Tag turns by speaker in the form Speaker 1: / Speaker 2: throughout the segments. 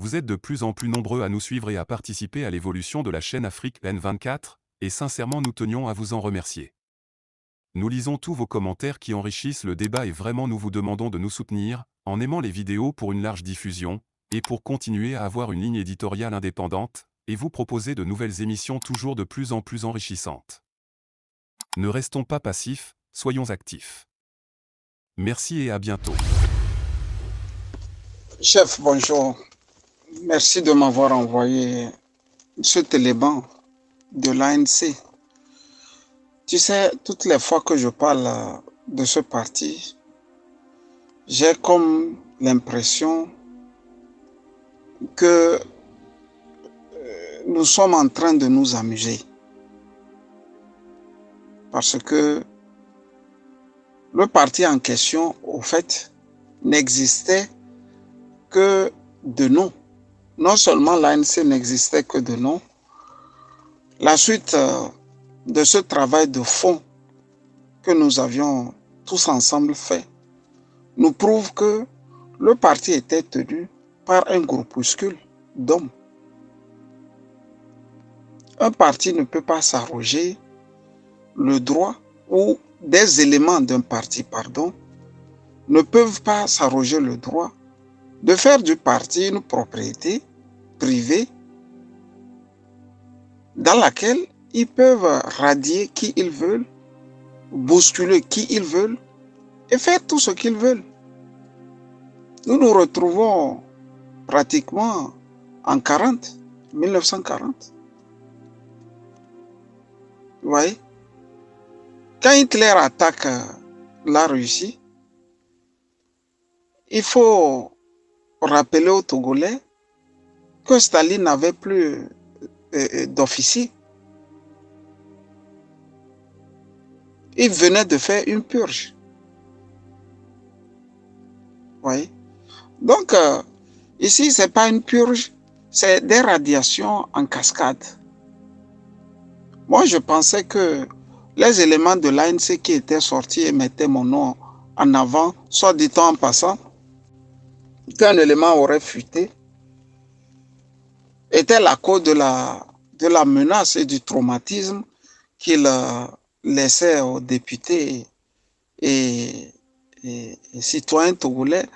Speaker 1: Vous êtes de plus en plus nombreux à nous suivre et à participer à l'évolution de la chaîne Afrique N24, et sincèrement nous tenions à vous en remercier. Nous lisons tous vos commentaires qui enrichissent le débat et vraiment nous vous demandons de nous soutenir, en aimant les vidéos pour une large diffusion, et pour continuer à avoir une ligne éditoriale indépendante, et vous proposer de nouvelles émissions toujours de plus en plus enrichissantes. Ne restons pas passifs, soyons actifs. Merci et à bientôt.
Speaker 2: Chef, bonjour. Merci de m'avoir envoyé ce téléban de l'ANC. Tu sais, toutes les fois que je parle de ce parti, j'ai comme l'impression que nous sommes en train de nous amuser. Parce que le parti en question, au fait, n'existait que de nom. Non seulement l'ANC n'existait que de nom, la suite de ce travail de fond que nous avions tous ensemble fait nous prouve que le parti était tenu par un groupuscule d'hommes. Un parti ne peut pas s'arroger le droit, ou des éléments d'un parti, pardon, ne peuvent pas s'arroger le droit de faire du parti une propriété privée dans laquelle ils peuvent radier qui ils veulent, bousculer qui ils veulent et faire tout ce qu'ils veulent. Nous nous retrouvons pratiquement en 1940. Vous voyez? Quand Hitler attaque la Russie, il faut rappeler aux Togolais que Staline n'avait plus d'officiers. Il venait de faire une purge. Oui. Donc, ici, ce n'est pas une purge, c'est des radiations en cascade. Moi, je pensais que les éléments de l'ANC qui étaient sortis et mettaient mon nom en avant, soit dit en passant, qu'un élément aurait fuité, était la cause de la menace et du traumatisme qu'il laissait aux députés et citoyens togolais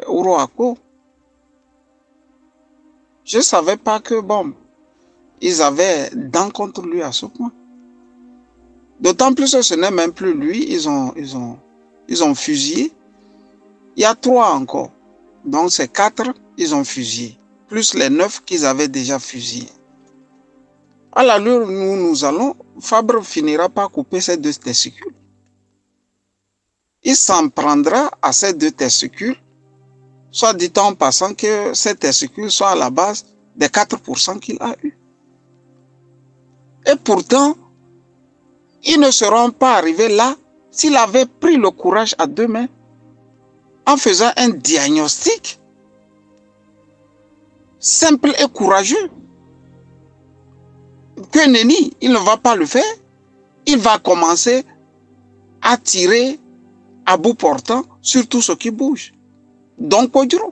Speaker 2: Uruako. Je ne savais pas que, bon, ils avaient dents contre lui à ce point. D'autant plus que ce n'est même plus lui, ils ont fusillé. Il y a 3 encore. Donc c'est 4, ils ont fusillé. Plus les 9 qu'ils avaient déjà fusillés. À l'allure où nous allons, Fabre finira par couper ces 2 testicules. Il s'en prendra à ces 2 testicules, soit dit en passant que ces testicules sont à la base des 4% qu'il a eu. Et pourtant, ils ne seront pas arrivés là s'il avait pris le courage à 2 mains en faisant un diagnostic simple et courageux. Que nenni, il ne va pas le faire. Il va commencer à tirer à bout portant sur tout ce qui bouge. Donc, Kodjuro.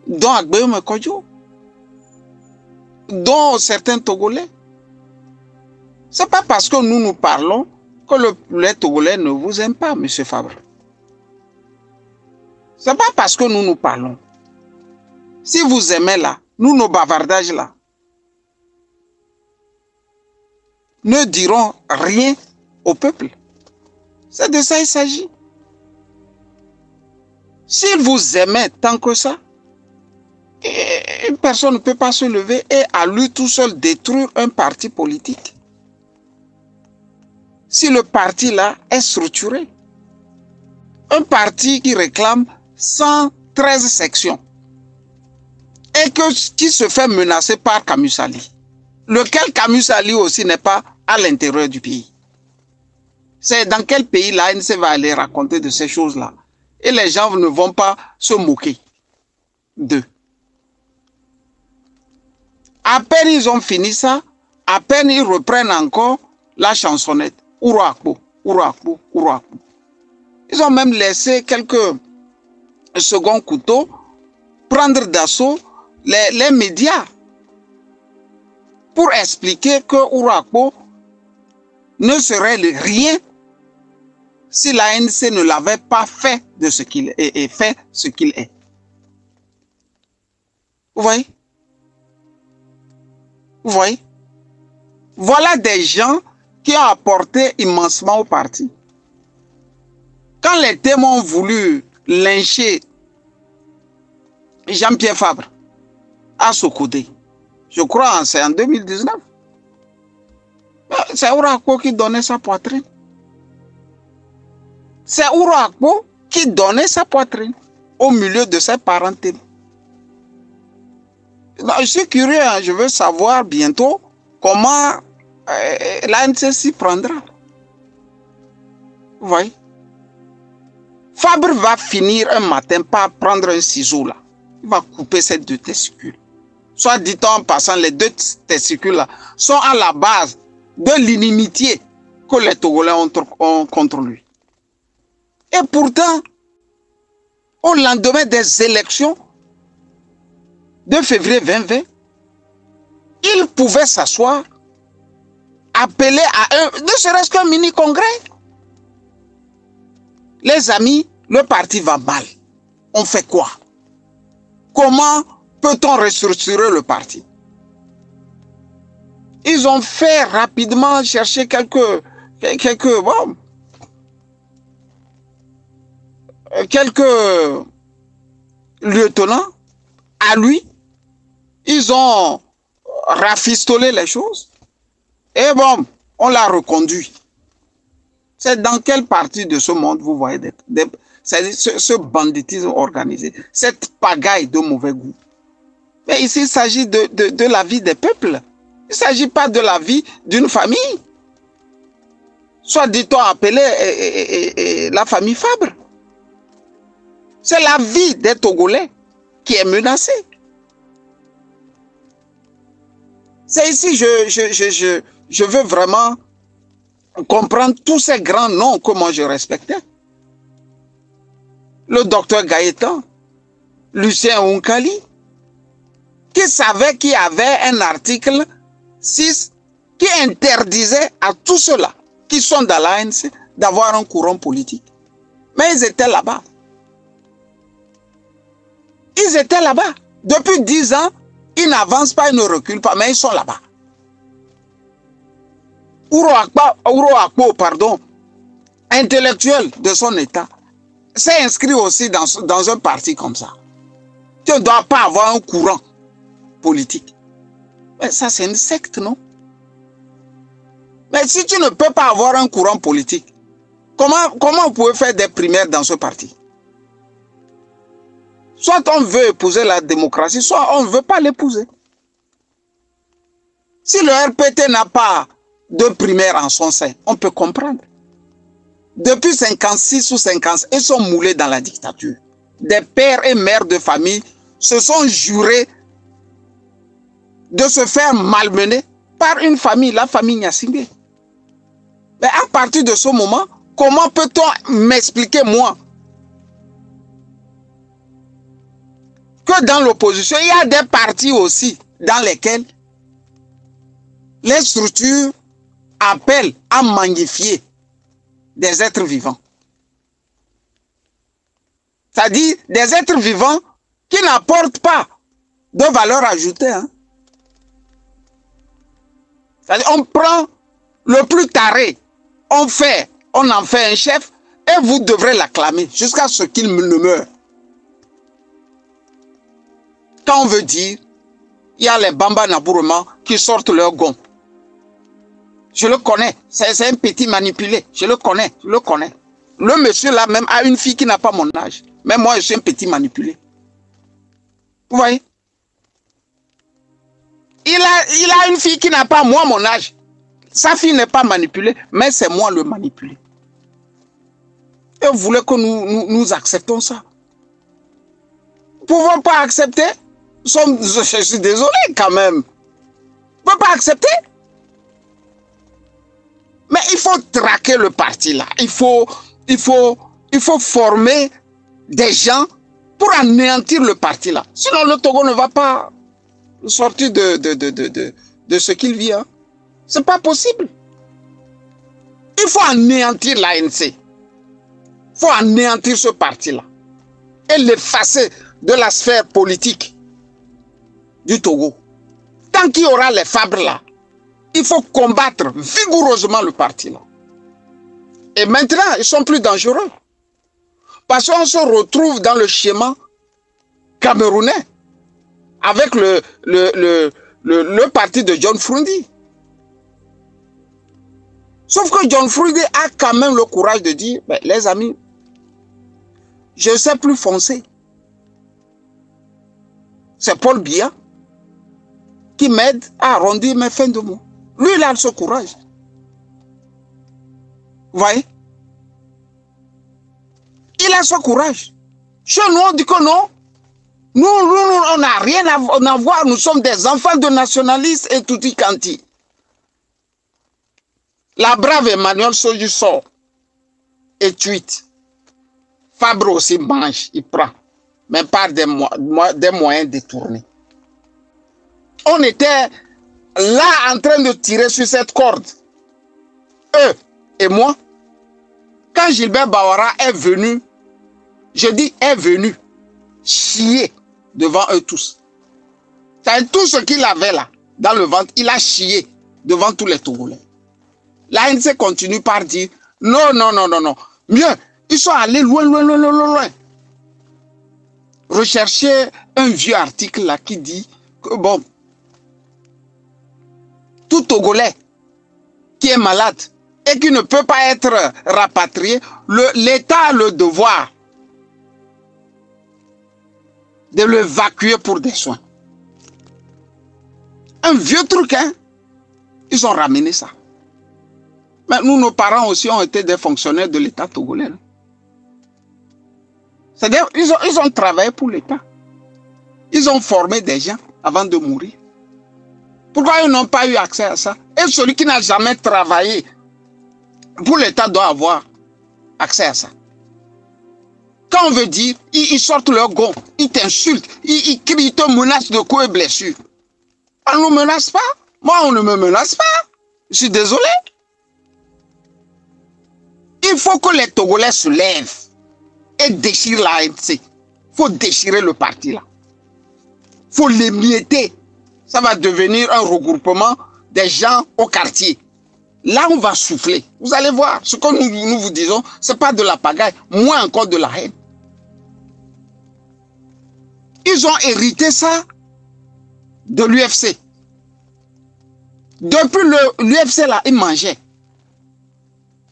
Speaker 2: Donc, Agbeyome Kodjo. Donc, certains Togolais. Ce n'est pas parce que nous parlons que les Togolais ne vous aiment pas, M. Fabre. Ce n'est pas parce que nous parlons. Si vous aimez là, nous, nos bavardages là, ne diront rien au peuple. C'est de ça qu'il s'agit. S'il vous aimait tant que ça, une personne ne peut pas se lever et à lui tout seul détruire un parti politique. Si le parti là est structuré, un parti qui réclame 113 sections et qui se fait menacer par Kamusali, lequel Kamusali aussi n'est pas à l'intérieur du pays. C'est dans quel pays l'ANC va aller raconter de ces choses-là? Et les gens ne vont pas se moquer d'eux. À peine ils ont fini ça, à peine ils reprennent encore la chansonnette. Uruako, Uruako, Uruako. Ils ont même laissé quelques second couteau, prendre d'assaut les médias pour expliquer que Uruakpo ne serait rien si l'ANC ne l'avait pas fait de ce qu'il est et fait ce qu'il est. Vous voyez? Vous voyez? Voilà des gens qui ont apporté immensement au parti. Quand les témoins ont voulu lyncher Jean-Pierre Fabre à Sokodé, je crois c'est en 2019, c'est Uruakpo qui donnait sa poitrine. C'est Uruakpo qui donnait sa poitrine au milieu de ses parents témoins. Je suis curieux, hein, je veux savoir bientôt comment l'ANC s'y prendra. Vous voyez? Fabre va finir un matin par prendre un ciseau là. Il va couper ces deux testicules. Soit dit en passant, les deux testicules là sont à la base de l'inimitié que les Togolais ont contre lui. Et pourtant, au lendemain des élections de février 2020, il pouvait s'asseoir, appeler à ne serait-ce qu'un mini-congrès. Les amis, le parti va mal. On fait quoi? Comment peut-on restructurer le parti? Ils ont fait rapidement chercher quelques lieutenants à lui. Ils ont rafistolé les choses. Et bon, on l'a reconduit. C'est dans quelle partie de ce monde vous voyez ce banditisme organisé, cette pagaille de mauvais goût? Mais ici, il s'agit de la vie des peuples. Il ne s'agit pas de la vie d'une famille. Soit dit-on appeler la famille Fabre. C'est la vie des Togolais qui est menacée. C'est ici je veux vraiment comprendre tous ces grands noms que moi je respectais. Le docteur Gaëtan, Lucien Onkali, qui savait qu'il y avait un article 6 qui interdisait à tous ceux-là qui sont dans l'ANC d'avoir un courant politique. Mais ils étaient là-bas. Ils étaient là-bas. Depuis 10 ans, ils n'avancent pas, ils ne reculent pas, mais ils sont là-bas. Uruakpo, pardon, intellectuel de son état, s'est inscrit aussi dans un parti comme ça. Tu ne dois pas avoir un courant politique. Mais ça, c'est une secte, non? Mais si tu ne peux pas avoir un courant politique, comment vous pouvez faire des primaires dans ce parti? Soit on veut épouser la démocratie, soit on ne veut pas l'épouser. Si le RPT n'a pas de primaire en son sein, on peut comprendre. Depuis 56 ou 50, ils sont moulés dans la dictature. Des pères et mères de famille se sont jurés de se faire malmener par une famille, la famille Gnassingbé. Mais à partir de ce moment, comment peut-on m'expliquer, moi, que dans l'opposition, il y a des partis aussi dans lesquels les structures appellent à magnifier des êtres vivants. C'est-à-dire des êtres vivants qui n'apportent pas de valeur ajoutée. Hein. C'est-à-dire on prend le plus taré, on en fait un chef et vous devrez l'acclamer jusqu'à ce qu'il ne meure. Quand on veut dire, il y a les Bamba Nabourema qui sortent leur gond. Je le connais, c'est un petit manipulé, je le connais. Le monsieur là même a une fille qui n'a pas mon âge. Mais moi, je suis un petit manipulé. Vous voyez? Il a une fille qui n'a pas moi mon âge. Sa fille n'est pas manipulée, mais c'est moi le manipulé. Et vous voulez que nous acceptons ça? Nous ne pouvons pas accepter? Je suis désolé quand même. On ne peut pas accepter? Mais il faut traquer le parti là. Il faut former des gens pour anéantir le parti là. Sinon, le Togo ne va pas sortir de ce qu'il vit. Hein. C'est pas possible. Il faut anéantir l'ANC. Il faut anéantir ce parti-là. Et l'effacer de la sphère politique du Togo. Tant qu'il y aura les fabres là, il faut combattre vigoureusement le parti là. Et maintenant, ils sont plus dangereux. Parce qu'on se retrouve dans le schéma camerounais avec le parti de John Frundi. Sauf que John Frundi a quand même le courage de dire, ben, les amis, je ne sais plus foncer. C'est Paul Biya qui m'aide à arrondir mes fins de mois. Lui, il a ce courage. Vous voyez? Il a ce courage. Chez nous, on dit que non. Nous on n'a rien à voir. Nous sommes des enfants de nationalistes et tutti quanti. La brave Emmanuel Soju sort et tweet. Fabre aussi mange, il prend. Mais par des moyens détournés. On était là en train de tirer sur cette corde. Eux et moi. Quand Gilbert Bawara est venu, je dis est venu, chier devant eux tous. C'est tout ce qu'il avait là, dans le ventre, il a chié devant tous les Togolais. L'ANC continue par dire, non, non, non, non, non. Mieux, ils sont allés loin, loin, loin, loin, loin. Recherchez un vieux article là qui dit que bon, tout Togolais qui est malade et qui ne peut pas être rapatrié, l'État a le devoir de l'évacuer pour des soins. Un vieux truc, hein? Ils ont ramené ça. Mais nous, nos parents aussi ont été des fonctionnaires de l'État togolais. C'est-à-dire, ils ont travaillé pour l'État. Ils ont formé des gens avant de mourir. Pourquoi ils n'ont pas eu accès à ça? Et celui qui n'a jamais travaillé pour l'État doit avoir accès à ça. Quand on veut dire, ils sortent leur gond, ils t'insultent, ils crient, ils te menacent de coups et blessures. On ne nous menace pas. Moi, on ne me menace pas. Je suis désolé. Il faut que les Togolais se lèvent et déchirent l'ANC. Il faut déchirer le parti là. Il faut l'émietter. Ça va devenir un regroupement des gens au quartier. Là, on va souffler. Vous allez voir, ce que nous vous disons, ce n'est pas de la pagaille, moins encore de la haine. Ils ont hérité ça de l'UFC. Depuis l'UFC, là, ils mangeaient.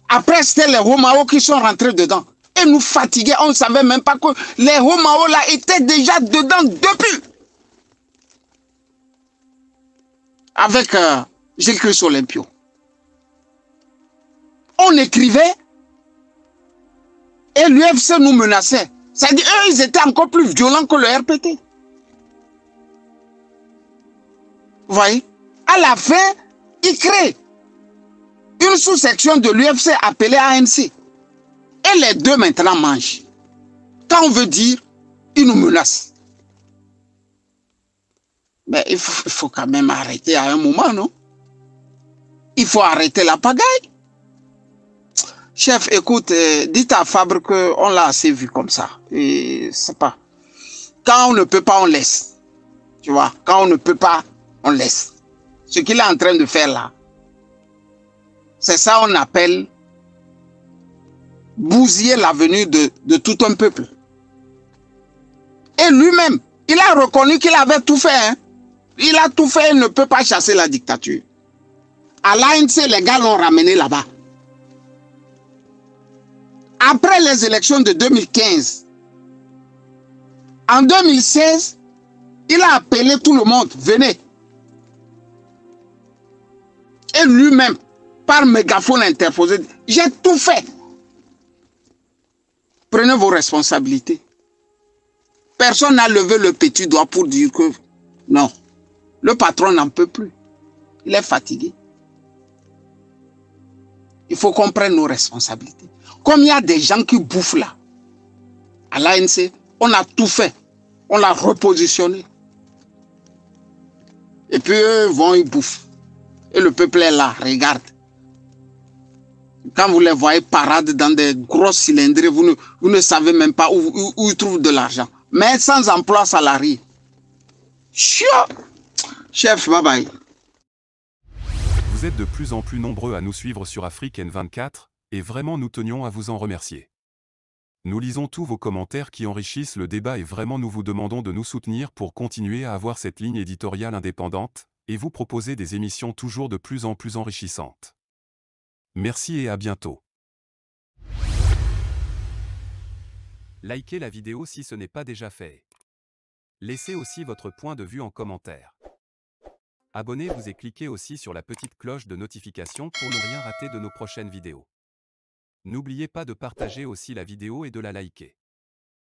Speaker 2: Après, c'était les Romao qui sont rentrés dedans. Et nous fatiguaient. On ne savait même pas que les Romao, là, étaient déjà dedans depuis. Avec Gilles Christ Olympio. On écrivait et l'UFC nous menaçait. C'est-à-dire, eux, ils étaient encore plus violents que le RPT. Vous voyez? À la fin, ils créent une sous-section de l'UFC appelée ANC. Et les deux maintenant mangent. Quand on veut dire, ils nous menacent. Mais il faut quand même arrêter à un moment, non? Il faut arrêter la pagaille. Chef, écoute, dites à Fabre qu'on l'a assez vu comme ça. Et c'est pas. Quand on ne peut pas, on laisse. Tu vois, quand on ne peut pas, on laisse. Ce qu'il est en train de faire là, c'est ça qu'on appelle bousiller l'avenir de tout un peuple. Et lui-même, il a reconnu qu'il avait tout fait. Hein? Il a tout fait, il ne peut pas chasser la dictature. À l'ANC, les gars l'ont ramené là-bas. Après les élections de 2015, en 2016, il a appelé tout le monde, venez. Et lui-même, par mégaphone interposé, j'ai tout fait. Prenez vos responsabilités. Personne n'a levé le petit doigt pour dire que non, le patron n'en peut plus. Il est fatigué. Il faut qu'on prenne nos responsabilités. Comme il y a des gens qui bouffent là, à l'ANC, On a tout fait. On l'a repositionné. Et puis eux vont, ils bouffent. Et le peuple est là, regarde. Quand vous les voyez parade dans des grosses cylindrées, vous ne savez même pas où ils trouvent de l'argent. Mais sans emploi salarié. Chef, bye bye.
Speaker 1: Vous êtes de plus en plus nombreux à nous suivre sur Afrique N24, et vraiment nous tenions à vous en remercier. Nous lisons tous vos commentaires qui enrichissent le débat et vraiment nous vous demandons de nous soutenir pour continuer à avoir cette ligne éditoriale indépendante, et vous proposer des émissions toujours de plus en plus enrichissantes. Merci et à bientôt. Likez la vidéo si ce n'est pas déjà fait. Laissez aussi votre point de vue en commentaire. Abonnez-vous et cliquez aussi sur la petite cloche de notification pour ne rien rater de nos prochaines vidéos. N'oubliez pas de partager aussi la vidéo et de la liker.